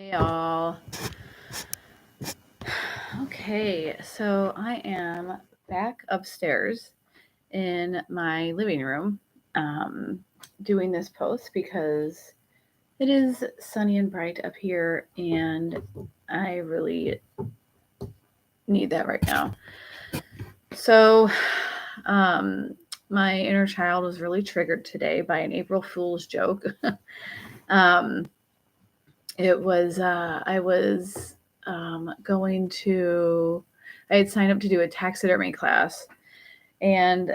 Hey y'all. Okay, so I am back upstairs in my living room doing this post because it is sunny and bright up here and I really need that right now. So, um, my inner child was really triggered today by an April Fool's joke. um, I was going to, I had signed up to do a taxidermy class, and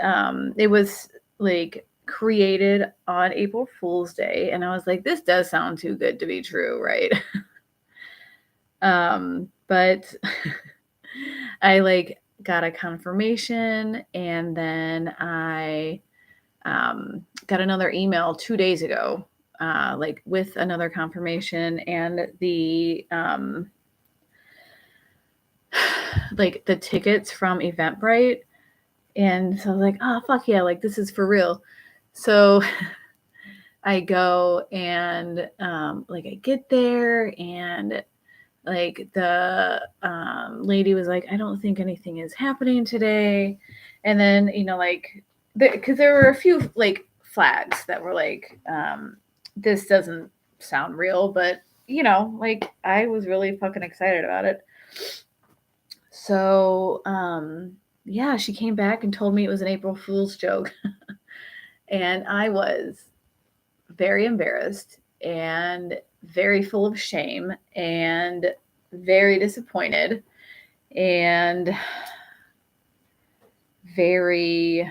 it was like created on April Fool's Day, and I was like, this does sound too good to be true, right? But I like got a confirmation, and then I got another email 2 days ago, like with another confirmation and the like the tickets from Eventbrite. And so I was like, oh fuck yeah, like this is for real. So I go and like I get there and like the lady was like, I don't think anything is happening today. And then, like because there were a few like flags that were like, this doesn't sound real, but like I was really fucking excited about it. So, yeah, she came back and told me it was an April Fool's joke. And I was very embarrassed and very full of shame and very disappointed and very,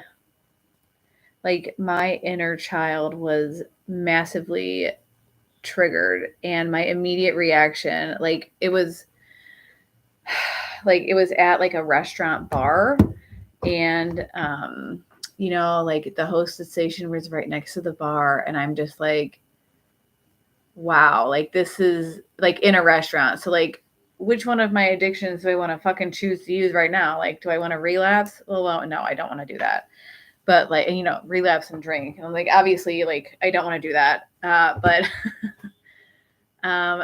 like, my inner child was massively triggered. And my immediate reaction, like, it was at like a restaurant bar, and like the hostess station was right next to the bar, and I'm just like, wow, like this is like in a restaurant. So like, which one of my addictions do I want to fucking choose to use right now? Like, do I want to relapse? Well, no, I don't want to do that. But like, relapse and drink. And I'm like, obviously, like I don't want to do that. But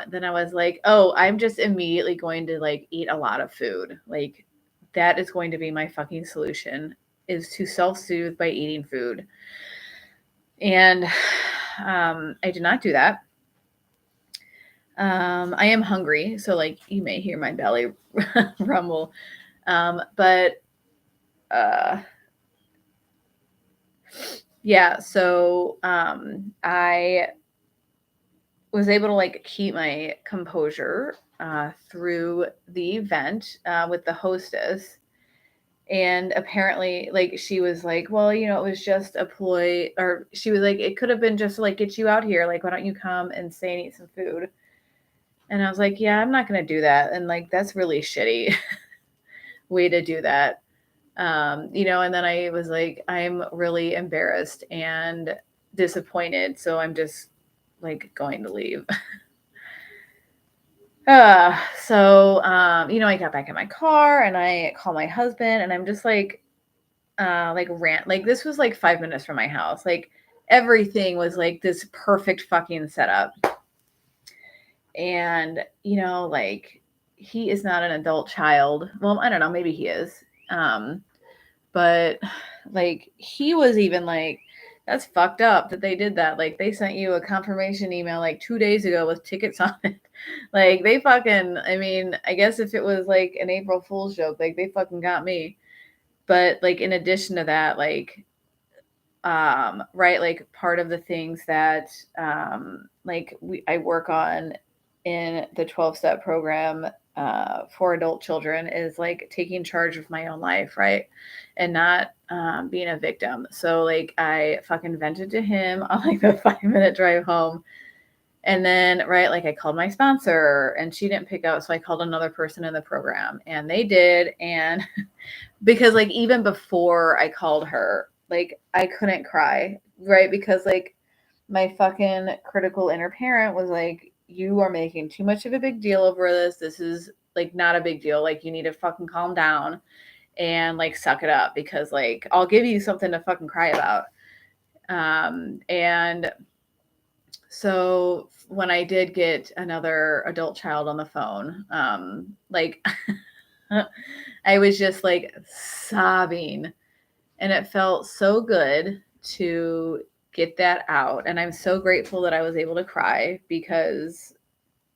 then I was like, oh, I'm just immediately going to like eat a lot of food. Like that is going to be my fucking solution, is to self-soothe by eating food. And I did not do that. I am hungry, so like you may hear my belly rumble. But yeah, so I was able to like keep my composure through the event with the hostess. And apparently, like, she was like, well, it was just a ploy, or she was like, it could have been just to like get you out here. Like, why don't you come and stay and eat some food? And I was like, yeah, I'm not going to do that. And like, that's really shitty way to do that. And then I was like, I'm really embarrassed and disappointed. So I'm just like going to leave. I got back in my car and I called my husband, and I'm just like rant. Like this was like 5 minutes from my house. Like everything was like this perfect fucking setup. And, like he is not an adult child. Well, I don't know, maybe he is. But like he was even like, that's fucked up that they did that. Like they sent you a confirmation email like 2 days ago with tickets on it. Like they fucking, I mean, I guess if it was like an April Fool's joke, like they fucking got me. But like in addition to that, like right, like part of the things that I work on in the 12-step program for adult children is like taking charge of my own life, right, and not being a victim. So like I fucking vented to him on like the 5-minute drive home. And then, right, like I called my sponsor and she didn't pick up. So I called another person in the program and they did. And because like even before I called her, like I couldn't cry, right? Because like my fucking critical inner parent was like, you are making too much of a big deal over this. This is like not a big deal. Like you need to fucking calm down and like suck it up, because like I'll give you something to fucking cry about. And So when I did get another adult child on the phone, like I was just like sobbing, and it felt so good to get that out. And I'm so grateful that I was able to cry because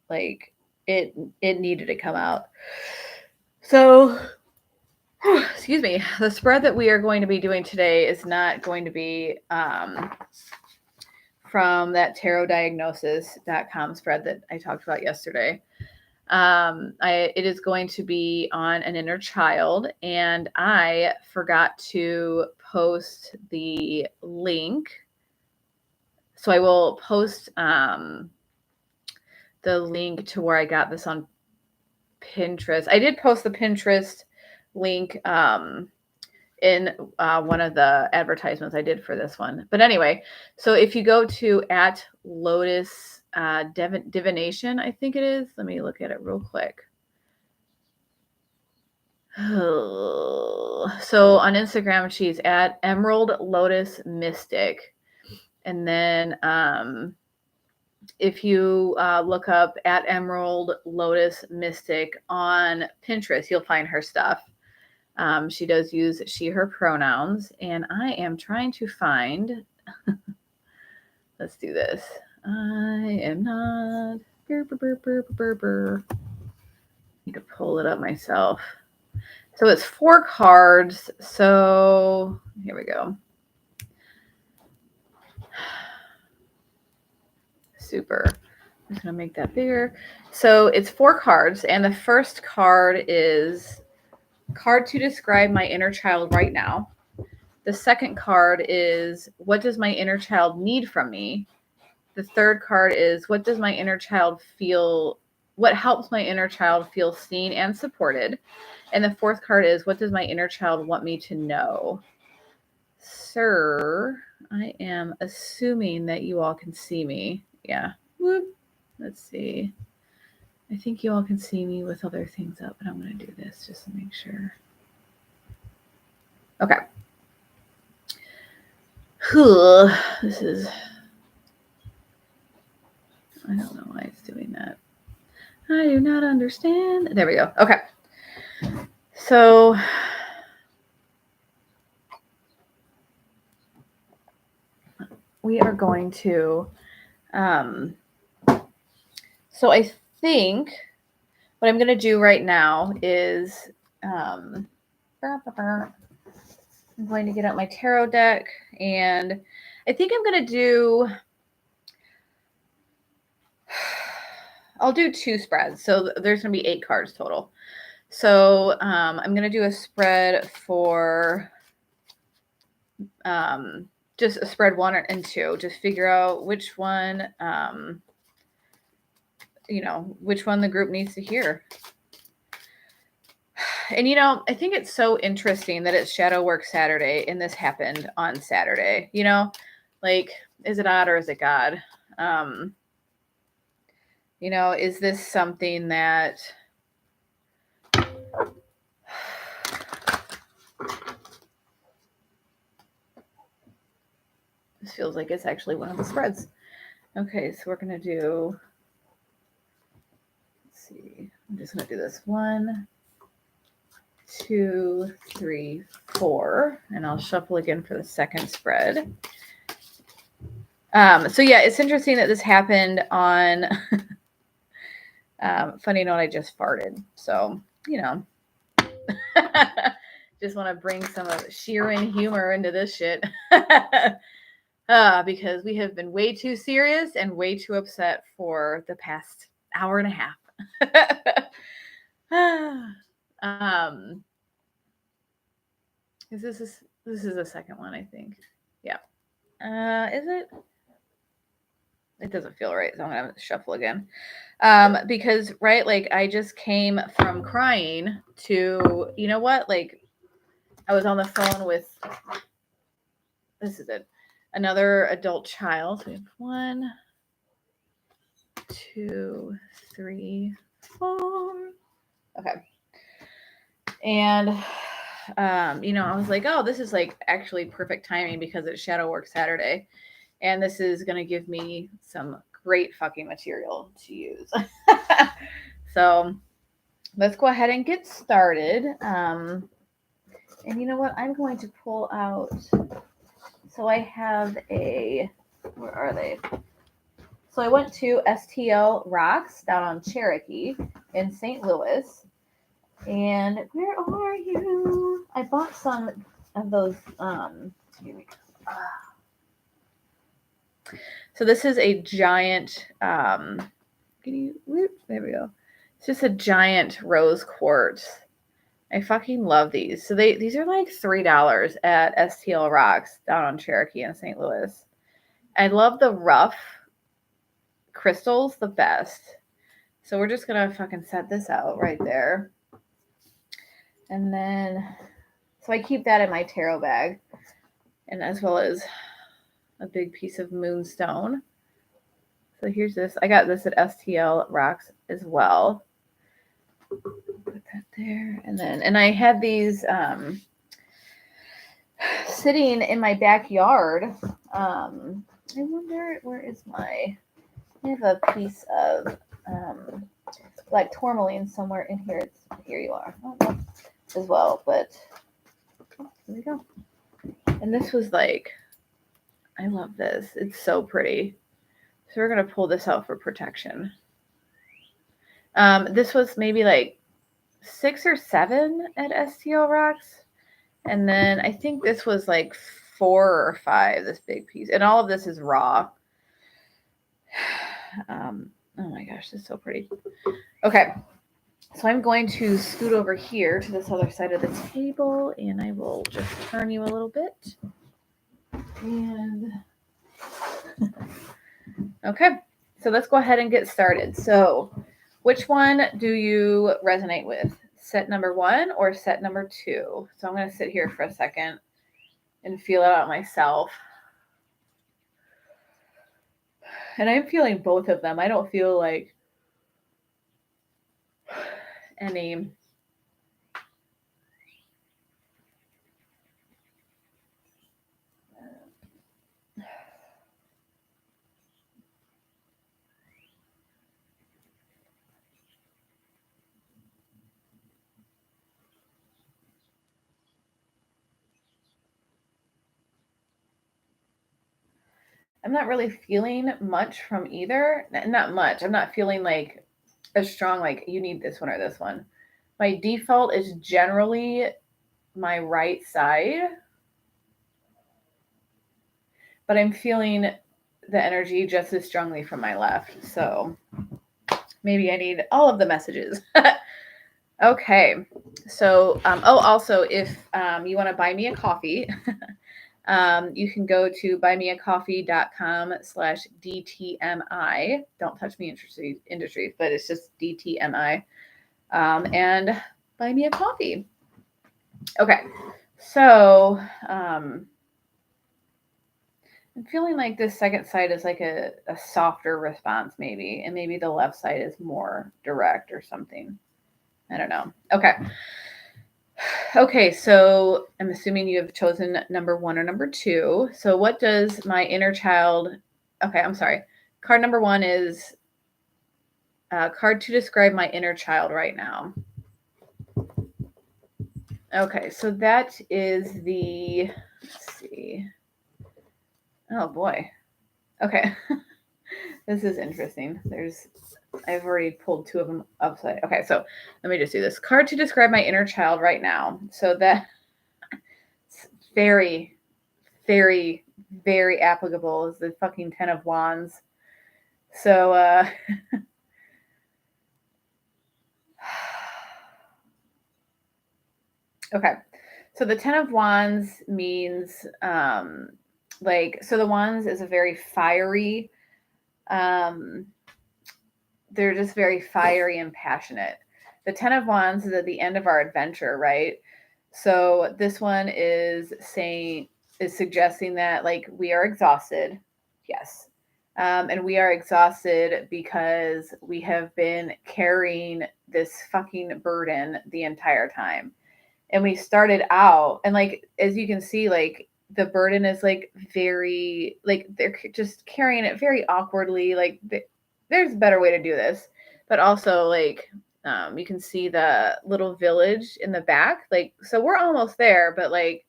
like it needed to come out. So excuse me, the spread that we are going to be doing today is not going to be from that tarotdiagnosis.com spread that I talked about yesterday. It is going to be on an inner child, and I forgot to post the link. So I will post the link to where I got this on Pinterest. I did post the Pinterest link in one of the advertisements I did for this one. But anyway, so if you go to at Lotus Divination, I think it is. Let me look at it real quick. So on Instagram, she's at Emerald Lotus Mystic. And then if you look up at Emerald Lotus Mystic on Pinterest, you'll find her stuff. She does use she, her pronouns, and I am trying to find, let's do this. I am not, need to pull it up myself. So it's 4 cards. So here we go. Super. I'm just going to make that bigger. So it's 4 cards, and the first card is card to describe my inner child right now. The second card is what does my inner child need from me? The third card is what does my inner child feel, what helps my inner child feel seen and supported? And the fourth card is what does my inner child want me to know? Sir, I am assuming that you all can see me. Yeah. Whoop. Let's see. I think you all can see me with other things up, but I'm going to do this just to make sure. Okay. This is, I don't know why it's doing that. I do not understand. There we go. Okay. So we are going to, so I think what I'm going to do right now is, I'm going to get out my tarot deck, and I think I'm going to do, I'll do 2 spreads. So there's going to be 8 cards total. So I'm going to do a spread for just a spread 1 and 2. Just figure out which one, which one the group needs to hear. And, I think it's so interesting that it's Shadow Work Saturday and this happened on Saturday. Like, is it odd or is it God? Is this something that this feels like it's actually one of the spreads. Okay, so we're going to do, let's see, I'm just going to do this 1, 2, 3, 4, and I'll shuffle again for the second spread. So yeah, it's interesting that this happened on, funny note, I just farted. So, just want to bring some of Sheeran humor into this shit. Because we have been way too serious and way too upset for the past hour and a half. This is the second one, I think. Yeah. Is it? It doesn't feel right, so I'm gonna shuffle again. Because right, like I just came from crying to, you know what? Like I was on the phone with, this is it, another adult child. So we have 1, 2, 3, 4. Okay. And I was like, oh, this is like actually perfect timing because it's Shadow Work Saturday. And this is going to give me some great fucking material to use. So let's go ahead and get started. And you know what? I'm going to pull out. So I have where are they? So I went to STL Rocks down on Cherokee in St. Louis. And where are you? I bought some of those. Here we go. So this is a giant. There we go. It's just a giant rose quartz. I fucking love these. So these are like $3 at STL Rocks down on Cherokee in St. Louis. I love the rough crystals the best. So we're just gonna fucking set this out right there. And then, so I keep that in my tarot bag, and as well as a big piece of moonstone. So here's this. I got this at STL Rocks as well. Put that there, and I had these sitting in my backyard. I wonder where is I have a piece of black tourmaline somewhere in here. Here you are. As well, but here we go. And this was like, I love this. It's so pretty. So we're gonna pull this out for protection. This was maybe like 6 or 7 at STL Rocks, and then I think this was like 4 or 5. This big piece, and all of this is raw. Oh my gosh, this is so pretty. Okay. So I'm going to scoot over here to this other side of the table, and I will just turn you a little bit. And okay, so let's go ahead and get started. So which one do you resonate with? Set number 1 or set number 2? So I'm going to sit here for a second and feel it out myself. And I'm feeling both of them. I don't feel like any I'm not really feeling much from either. Not much. I'm not feeling like a strong, like you need this one or this one. My default is generally my right side, but I'm feeling the energy just as strongly from my left. So maybe I need all of the messages. Okay. So, also, if you want to buy me a coffee, you can go to buymeacoffee.com/DTMI. Don't touch me industries, but it's just DTMI. And buy me a coffee. Okay. So, I'm feeling like this second side is like a softer response, maybe, and maybe the left side is more direct or something. I don't know. Okay. Okay, so I'm assuming you have chosen number 1 or number 2. So what does my inner child... Okay, I'm sorry. Card number 1 is card to describe my inner child right now. Okay, so that is the... Let's see. Oh, boy. Okay. This is interesting. I've already pulled 2 of them upside. Okay, so let me just do this. Card to describe my inner child right now. So that's very, very, very applicable is the fucking 10 of Wands. So, okay. So the 10 of Wands means, so the Wands is a very fiery, they're just very fiery and passionate. The 10 of Wands is at the end of our adventure, right? So this one is suggesting that like we are exhausted. Yes. And we are exhausted because we have been carrying this fucking burden the entire time. And we started out, and like, as you can see, like the burden is like very, like they're just carrying it very awkwardly. Like there's a better way to do this, but also like you can see the little village in the back. Like, so we're almost there, but like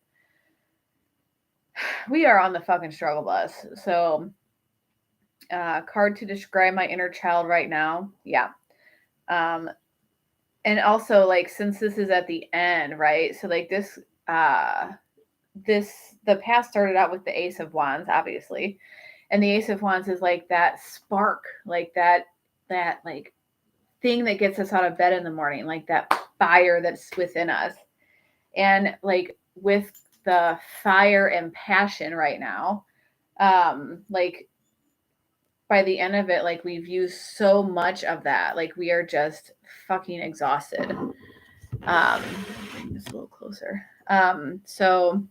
we are on the fucking struggle bus. So card to describe my inner child right now. Yeah. Um, and also like since this is at the end, right? So like the past started out with the Ace of Wands, obviously. And the Ace of Wands is like that spark, like that like thing that gets us out of bed in the morning, like that fire that's within us. And like with the fire and passion right now, like by the end of it, like we've used so much of that. Like we are just fucking exhausted. Bring this a little closer. So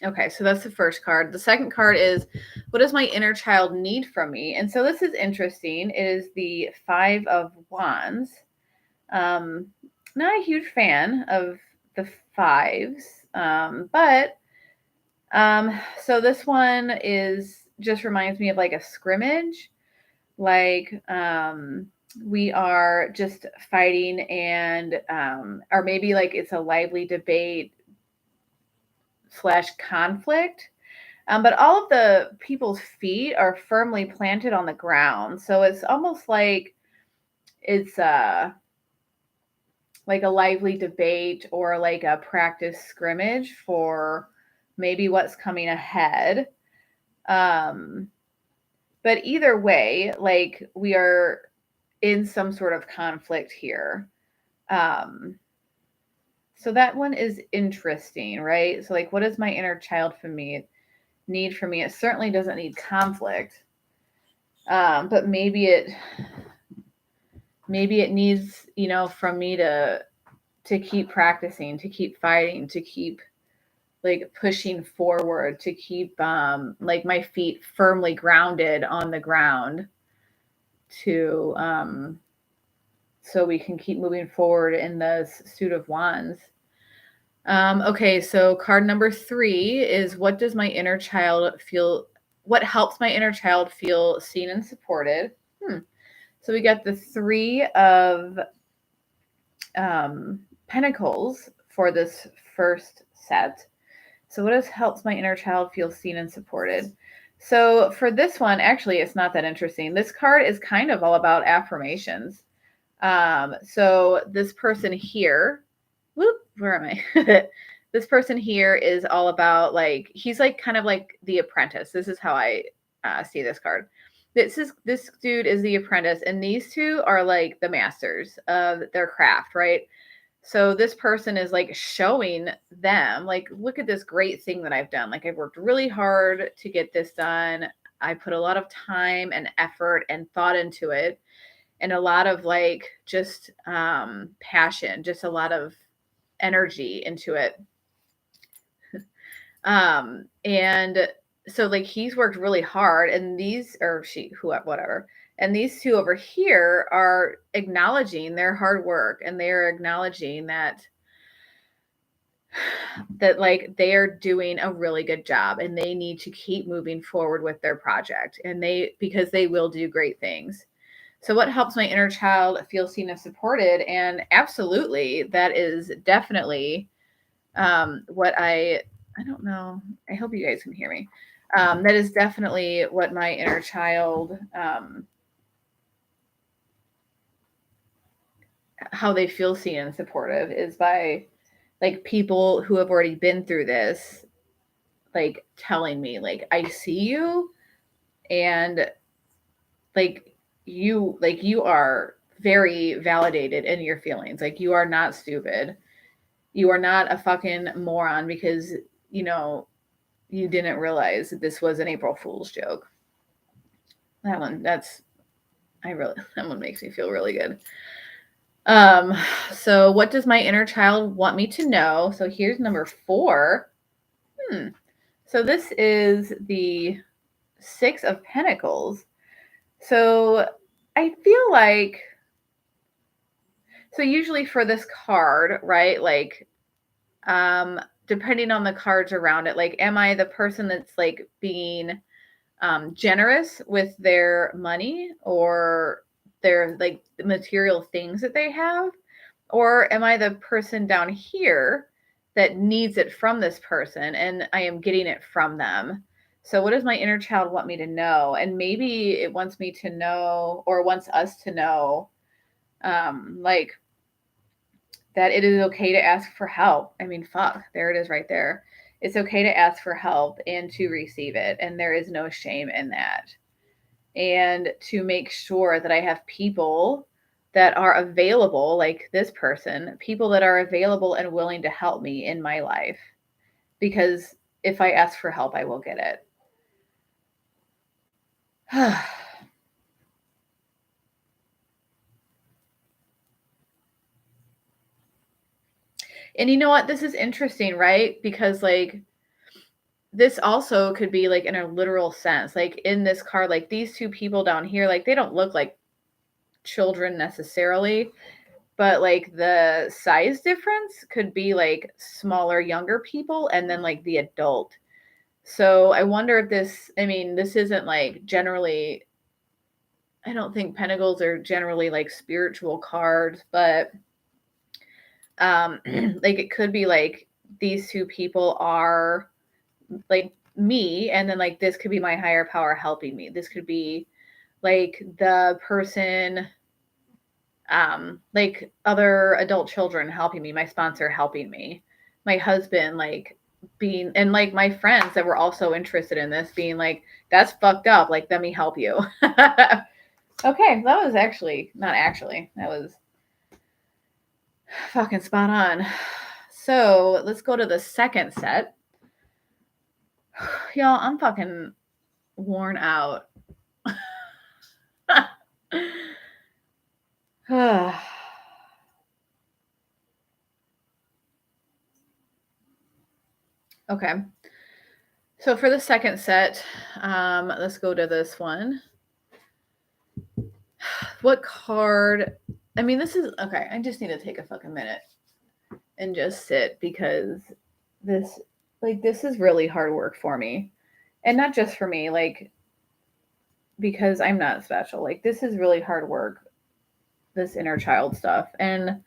okay, so that's the first card. The second card is, what does my inner child need from me? And so this is interesting. It is the Five of Wands. Not a huge fan of the fives, but so this one is just reminds me of like a scrimmage, like we are just fighting and or maybe like it's a lively debate slash conflict. But all of the people's feet are firmly planted on the ground. So it's almost it's like a lively debate or like a practice scrimmage for maybe what's coming ahead. But either way, like we are in some sort of conflict here. So that one is interesting, right? So like, what does my inner child for me need for me? It certainly doesn't need conflict, but maybe it needs, you know, from me to keep practicing, to keep fighting, to keep like pushing forward, to keep like my feet firmly grounded on the ground, to so we can keep moving forward in the Suit of Wands. Okay, so card number 3 is, what does my inner child feel? What helps my inner child feel seen and supported? So we got the 3 of Pentacles for this first set. So what helps my inner child feel seen and supported? So for this one, actually, it's not that interesting. This card is kind of all about affirmations. So this person here, where am I? This person here is all about like, he's like kind of like the apprentice. This is how I see this card. This dude is the apprentice, and these two are like the masters of their craft, right? So this person is like showing them, like, look at this great thing that I've done. Like I've worked really hard to get this done. I put a lot of time and effort and thought into it, and a lot of like just passion, just a lot of energy into it. And so like he's worked really hard, and these, or she, whatever. And these two over here are acknowledging their hard work, and they're acknowledging that like they are doing a really good job, and they need to keep moving forward with their project, and because they will do great things. So what helps my inner child feel seen and supported? And absolutely, that is definitely what I don't know. I hope you guys can hear me. That is definitely what my inner child, how they feel seen and supportive, is by like people who have already been through this, like telling me like, I see you, and like you are very validated in your feelings. Like you are not stupid. You are not a fucking moron because, you know, you didn't realize that this was an April Fool's joke. That one makes me feel really good. So what does my inner child want me to know? So here's number 4. So this is the 6 of Pentacles. So I feel like, so usually for this card, right? Like, depending on the cards around it, like, am I the person that's like being generous with their money or their like material things that they have? Or am I the person down here that needs it from this person and I am getting it from them? So, what does my inner child want me to know? And maybe it wants me to know, or wants us to know, like, that it is okay to ask for help. I mean, fuck, there it is right there. It's okay to ask for help and to receive it. And there is no shame in that. And to make sure that I have people that are available, like this person, people that are available and willing to help me in my life. Because if I ask for help, I will get it. And you know what? This is interesting, right? Because, like, this also could be like in a literal sense. Like, in this card, like, these two people down here, like, they don't look like children necessarily, but like the size difference could be like smaller, younger people and then like the adult. So I wonder if this, I mean, this isn't like generally, I don't think pentacles are generally like spiritual cards, but like it could be like these two people are like me, and then like this could be my higher power helping me. This could be like the person, like other adult children helping me, my sponsor helping me, my husband, like being, and like my friends that were also interested in this being like, that's fucked up. Like, let me help you. Okay. That was actually not actually, that was fucking spot on. So let's go to the second set. Y'all, I'm fucking worn out. Okay. So for the second set, let's go to this one. What card? I mean, this is okay. I just need to take a fucking minute and just sit because this, like, this is really hard work for me. And not just for me, like, because I'm not special. Like, this is really hard work, this inner child stuff. And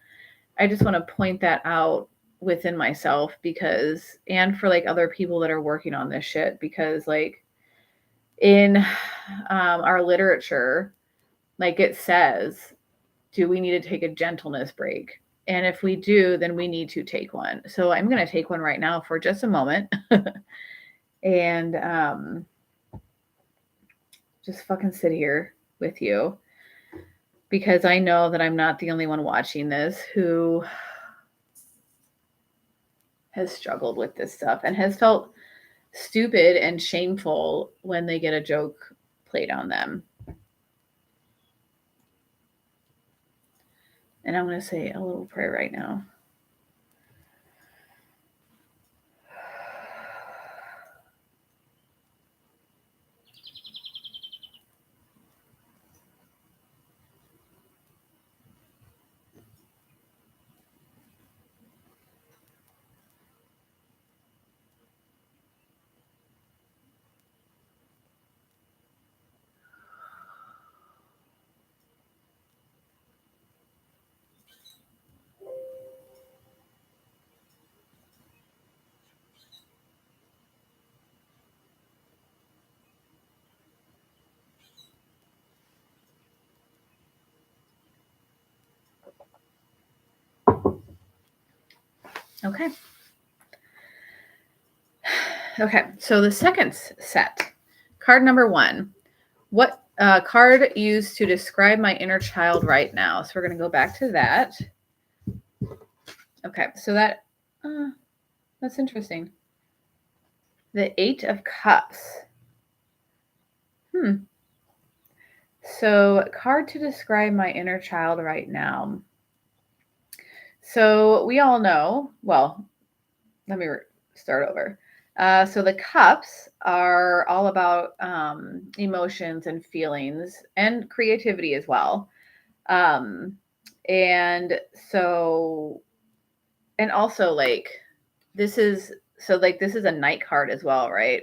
I just want to point that out within myself because, and for like other people that are working on this shit, because like in our literature, like it says, do we need to take a gentleness break? And if we do, then we need to take one. So I'm going to take one right now for just a moment and just fucking sit here with you because I know that I'm not the only one watching this who has struggled with this stuff and has felt stupid and shameful when they get a joke played on them. And I'm going to say a little prayer right now. Okay. Okay. So the second set, card number 1. What card used to describe my inner child right now? So we're going to go back to that. Okay. So that's interesting. The 8 of Cups. So, card to describe my inner child right now. So, we all know, well, let me start over. So, the cups are all about emotions and feelings and creativity as well. And so, and also like this is a night card as well, right?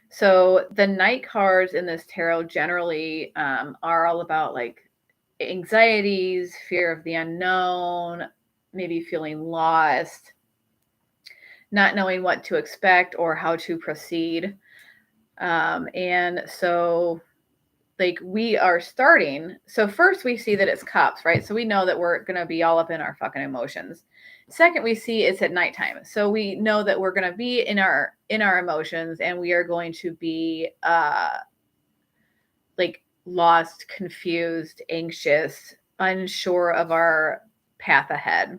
So the night cards in this tarot generally are all about like anxieties, fear of the unknown, maybe feeling lost, not knowing what to expect or how to proceed. And so like we are starting. So first we see that it's cups, right? So we know that we're going to be all up in our fucking emotions. Second, we see it's at nighttime. So we know that we're going to be in our emotions, and we are going to be like lost, confused, anxious, unsure of our path ahead.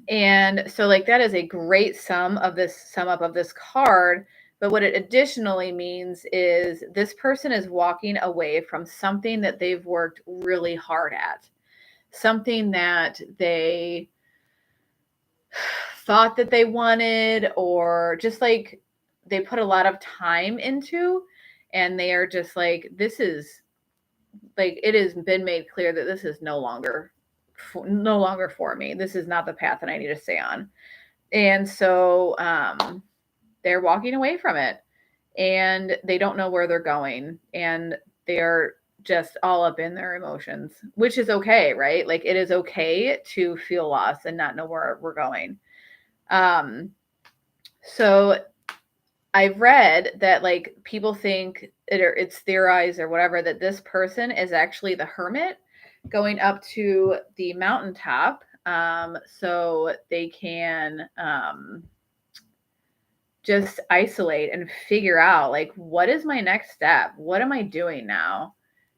And so like that is a great sum up of this card. But what it additionally means is this person is walking away from something that they've worked really hard at, something that they thought that they wanted, or just like they put a lot of time into, and they are just like, this is like, it has been made clear that this is no longer for me. This is not the path that I need to stay on. And so they're walking away from it, and they don't know where they're going, and they're just all up in their emotions, which is okay, right? Like it is okay to feel lost and not know where we're going. So I've read that like people think it's theorized or whatever that this person is actually the hermit going up to the mountaintop, so they can just isolate and figure out like, what is my next step? What am I doing now?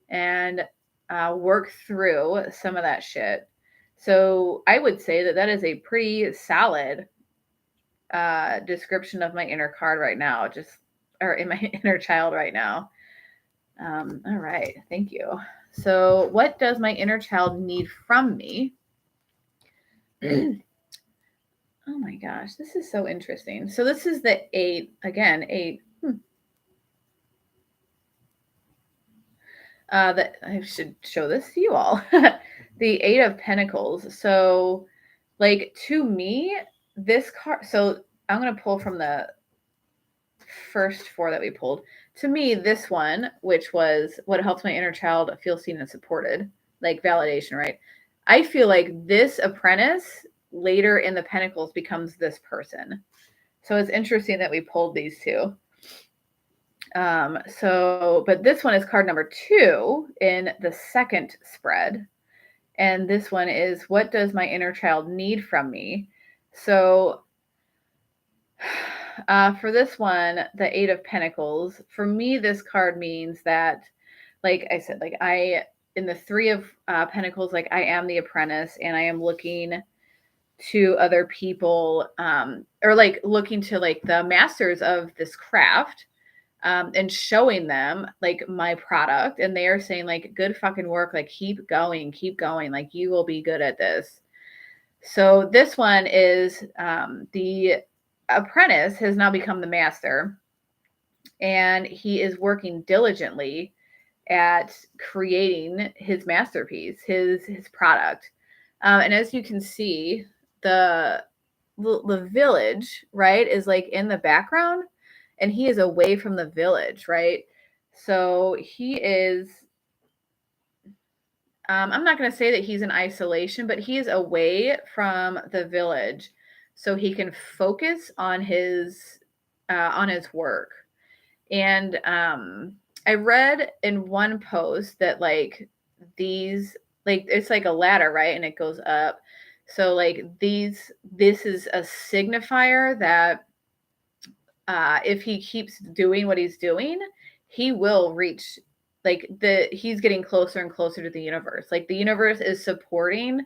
And work through some of that shit. So I would say that is a pretty solid description of my inner card right now, or in my inner child right now. All right, thank you. So, what does my inner child need from me? Oh my gosh, this is so interesting. So, this is the 8, again, 8. That I should show this to you all. The 8 of Pentacles. So, like, to me, this card, so I'm going to pull from the first 4 that we pulled. To me, this one, which was what helps my inner child feel seen and supported, like validation, right? I feel like this apprentice later in the Pentacles becomes this person. So it's interesting that we pulled these two. But this one is card number 2 in the second spread. And this one is, what does my inner child need from me? So for this one, the 8 of Pentacles, for me, this card means that, like I said, like in the 3 of Pentacles, like I am the apprentice, and I am looking to other people, or like looking to like the masters of this craft, and showing them like my product, and they are saying like, good fucking work, like keep going, like you will be good at this. So this one is the apprentice has now become the master, and he is working diligently at creating his masterpiece, his product. And as you can see, the village, right, is like in the background, and he is away from the village, right? So he is, I'm not going to say that he's in isolation, but he is away from the village so he can focus on his work. And I read in one post that like these, like it's like a ladder, right? And it goes up. So like this is a signifier that if he keeps doing what he's doing, he will reach, like he's getting closer and closer to the universe. Like the universe is supporting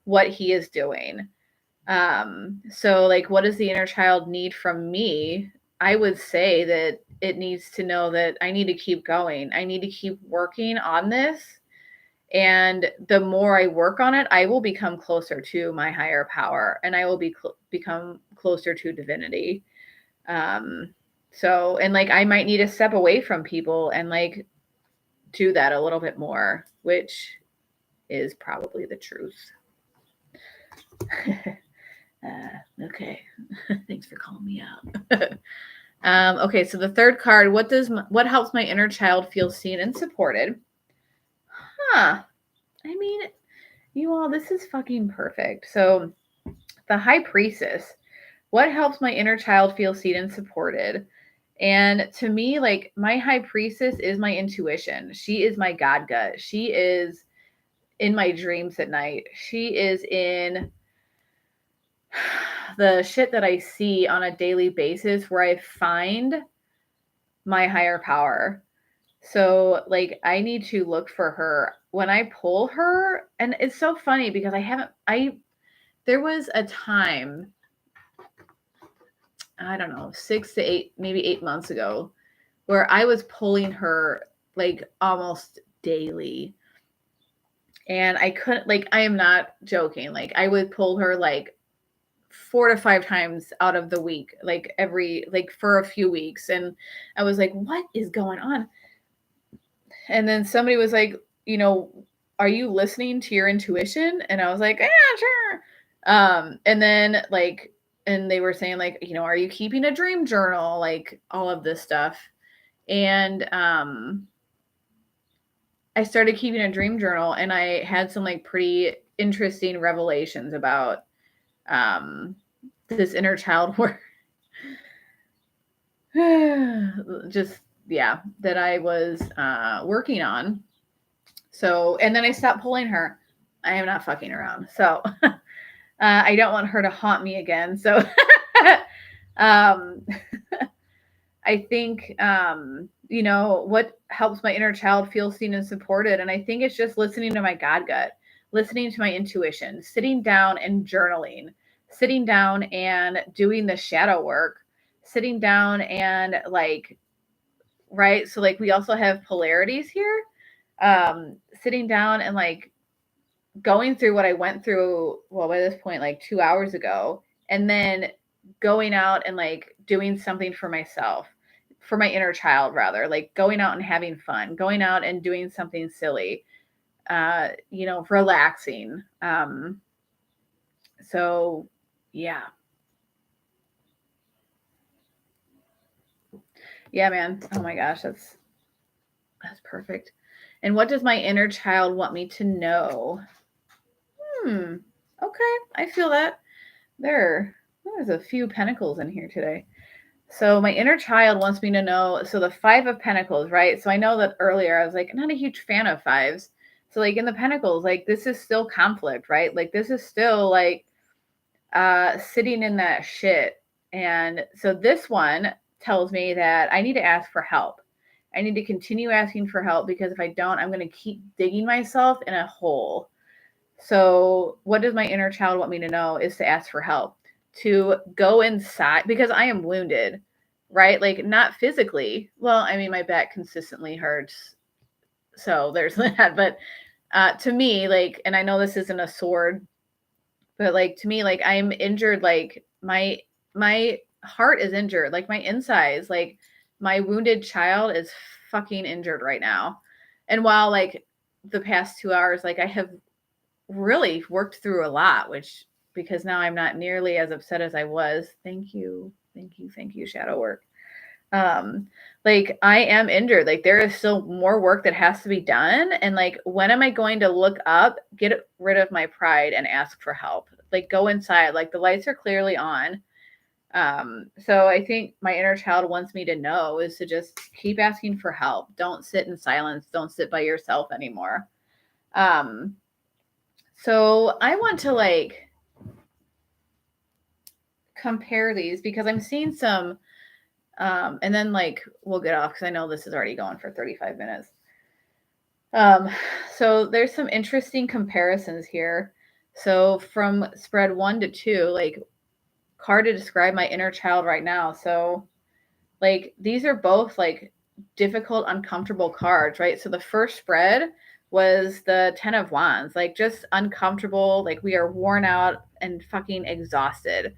what he is doing. So like, what does the inner child need from me? I would say that it needs to know that I need to keep going. I need to keep working on this. And the more I work on it, I will become closer to my higher power, and I will become closer to divinity. So, and like, I might need to step away from people and like do that a little bit more, which is probably the truth. Okay. Thanks for calling me out. Okay, so the third card, what helps my inner child feel seen and supported? Huh. I mean, you all, this is fucking perfect. So the High Priestess, what helps my inner child feel seen and supported? And to me, like, my High Priestess is my intuition. She is my God gut. She is in my dreams at night. She is in the shit that I see on a daily basis where I find my higher power. So, like, I need to look for her when I pull her. And it's so funny because there was a time, I don't know, 6 to 8, maybe 8 months ago, where I was pulling her like almost daily. And I couldn't, like, I am not joking. Like, I would pull her like 4 to 5 times out of the week, like like for a few weeks. And I was like, what is going on? And then somebody was like, are you listening to your intuition? And I was like, yeah, sure. And then like, and they were saying like, are you keeping a dream journal? Like all of this stuff. And I started keeping a dream journal, and I had some like pretty interesting revelations about this inner child work. Just, yeah, that I was working on. So, and then I stopped pulling her. I am not fucking around. So, I don't want her to haunt me again. So, um, I think, what helps my inner child feel seen and supported. And I think it's just listening to my God gut, listening to my intuition, sitting down and journaling, sitting down and doing the shadow work, sitting down and like, right. So like we also have polarities here. Sitting down and like going through what I went through, well, by this point, like 2 hours ago, and then going out and like doing something for myself, for my inner child, rather, like going out and having fun, going out and doing something silly, relaxing. So yeah. Yeah, man. Oh my gosh, that's perfect. And what does my inner child want me to know? Okay, I feel that. There's a few pentacles in here today. So my inner child wants me to know. So the 5 of Pentacles, right? So I know that earlier I was like, I'm not a huge fan of fives. So like in the Pentacles, like this is still conflict, right? Like this is still like sitting in that shit. And so this one tells me that I need to ask for help. I need to continue asking for help, because if I don't, I'm going to keep digging myself in a hole. So what does my inner child want me to know is to ask for help, to go inside, because I am wounded, right? Like not physically. Well, I mean, my back consistently hurts. So there's that. But to me, like, and I know this isn't a sword, but like to me, like I'm injured, like my heart is injured, like my insides, like my wounded child is fucking injured right now. And while like the past 2 hours, like I have really worked through a lot, which, because now I'm not nearly as upset as I was. Thank you. Thank you. Thank you, shadow work. Like I am injured. Like there is still more work that has to be done. And like, when am I going to look up, get rid of my pride and ask for help? Like go inside, like the lights are clearly on. So I think my inner child wants me to know is to just keep asking for help. Don't sit in silence. Don't sit by yourself anymore. So I want to like compare these, because I'm seeing some, and then like we'll get off because I know this is already going for 35 minutes. So there's some interesting comparisons here. So from spread 1 to 2, like card to describe my inner child right now. So like these are both like difficult, uncomfortable cards, right? So the first spread was the 10 of Wands, like just uncomfortable, like we are worn out and fucking exhausted.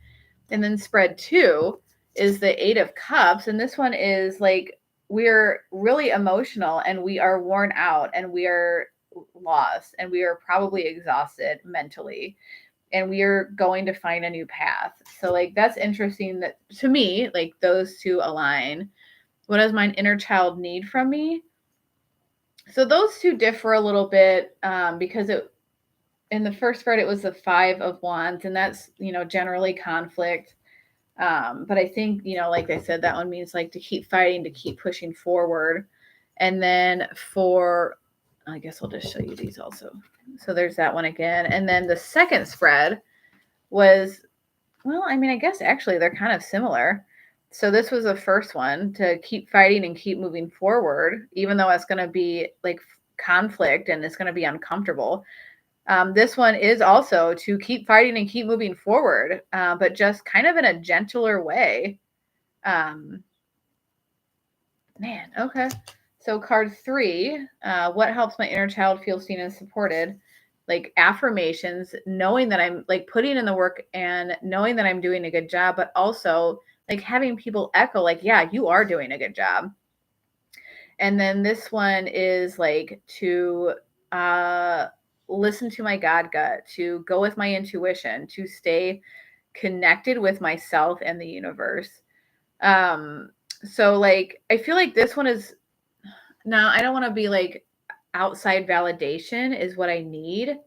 And then spread 2 is the 8 of Cups, and this one is like we're really emotional and we are worn out and we are lost and we are probably exhausted mentally. and we are going to find a new path. So like that's interesting that to me, like those two align. What does my inner child need from me? So those two differ a little bit because it in the first spread it was the 5 of Wands, and that's generally conflict. But I think like I said, that one means like to keep fighting, to keep pushing forward. And then for I guess I'll just show you these also. So there's that one again. And then the second spread was, well, I mean, I guess actually they're kind of similar. So this was the first one, to keep fighting and keep moving forward, even though it's going to be like conflict and it's going to be uncomfortable. This one is also to keep fighting and keep moving forward, but just kind of in a gentler way. Man, okay. So card 3, what helps my inner child feel seen and supported? Like affirmations, knowing that I'm like putting in the work and knowing that I'm doing a good job, but also like having people echo like, yeah, you are doing a good job. And then this one is like to listen to my God gut, to go with my intuition, to stay connected with myself and the universe. So like I feel like this one is, now I don't want to be like outside validation is what I need,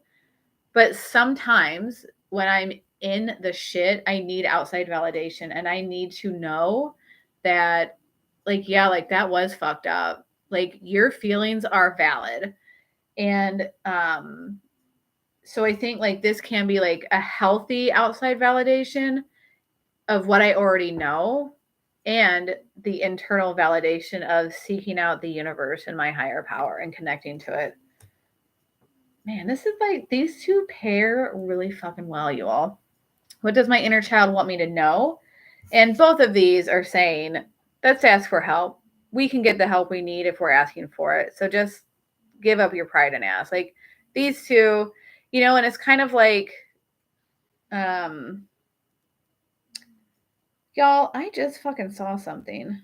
but sometimes when I'm in the shit, I need outside validation, and I need to know that like, yeah, like that was fucked up. Like your feelings are valid. And so I think like this can be like a healthy outside validation of what I already know, and the internal validation of seeking out the universe and my higher power and connecting to it. Man, this is like, these two pair really fucking well, you all. What does my inner child want me to know? And both of these are saying, let's ask for help. We can get the help we need if we're asking for it. So just give up your pride and ask. Like these two, and it's kind of like, y'all, I just fucking saw something.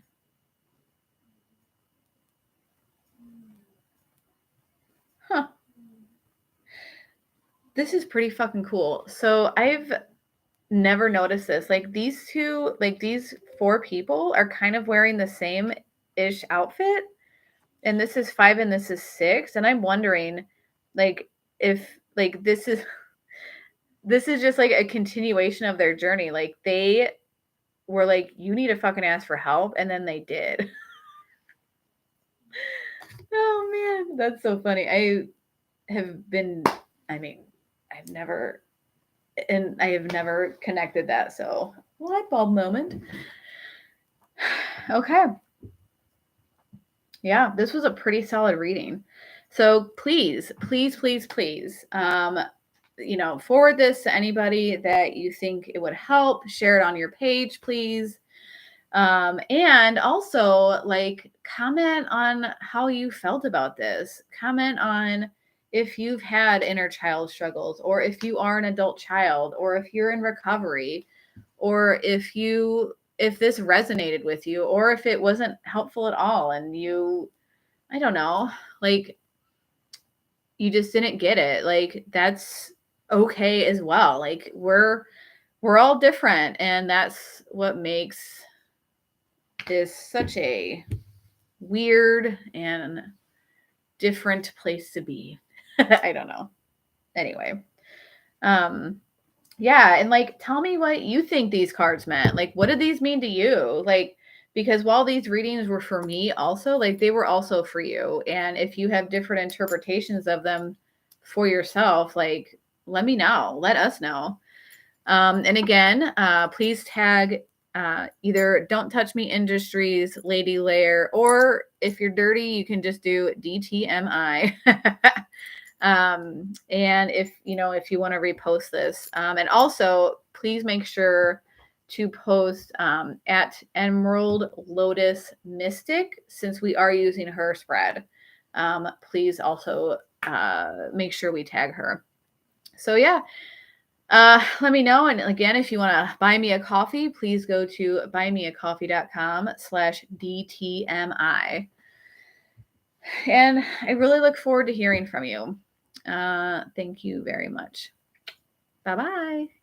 Huh. This is pretty fucking cool. So I've never noticed this. Like these two, like these 4 people are kind of wearing the same ish outfit. And this is 5 and this is 6. And I'm wondering like if like this is just like a continuation of their journey. Like they were like, you need to fucking ask for help. And then they did. Oh man, that's so funny. I I've never connected that. So light bulb moment. Okay. Yeah, this was a pretty solid reading. So please, please, please, please, forward this to anybody that you think it would help. Share it on your page, please. And also like comment on how you felt about this. Comment on if you've had inner child struggles, or if you are an adult child, or if you're in recovery, or if this resonated with you, or if it wasn't helpful at all and I don't know, like you just didn't get it. Like that's okay as well. Like we're all different, and that's what makes this such a weird and different place to be. I don't know. Anyway, yeah, and like tell me what you think these cards meant. Like what did these mean to you? Like because while these readings were for me also, like they were also for you. And if you have different interpretations of them for yourself, like let me know. Let us know. And again, please tag either Don't Touch Me Industries, Lady Lair, or if you're dirty, you can just do DTMI. And if you want to repost this, and also please make sure to post at Emerald Lotus Mystic, since we are using her spread. Please also make sure we tag her. So yeah. Let me know. And again, if you want to buy me a coffee, please go to buymeacoffee.com/DTMI. And I really look forward to hearing from you. Thank you very much. Bye bye.